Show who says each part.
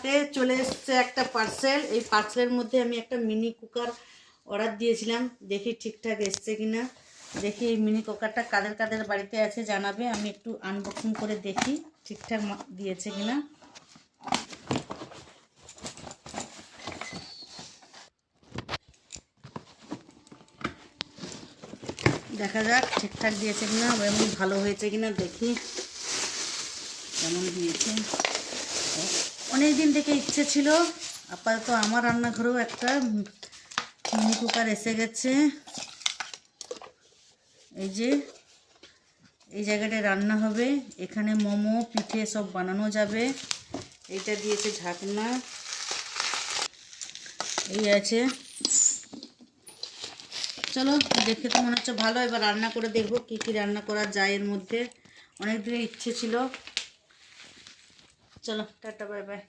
Speaker 1: হাতে চলে এসছে একটা পার্সেল। এই পার্সেলের মধ্যে আমি একটা মিনি কুকার অর্ডার দিয়েছিলাম, দেখি ঠিকঠাক এসছে কিনা। দেখি এই মিনি কুকারটা কাদের কাদের বাড়িতে আছে জানাবে। আমি একটু আনবক্সিং করে দেখি ঠিকঠাক দিয়েছে কিনা। দেখা যাক ঠিকঠাক দিয়েছে কিনা, এমন ভালো হয়েছে কিনা দেখি কেমন দিয়েছে। অনেক দিন থেকে ইচ্ছে ছিল, আপাতত আমার রান্নাঘরেও একটা মিনি কুকার এসে গেছে। এই যে এই জায়গাটায় রান্না হবে, এখানে মোমো পিঠে সব বানানো যাবে। এইটা দিয়েছে ঢাকনা, এই আছে। চলো দেখে তো মনে হচ্ছে ভালো, এবার রান্না করে দেখবো কি কি রান্না করা যায় এর মধ্যে। অনেক দিনের ইচ্ছে ছিল। চলো টাটা বাই বাই।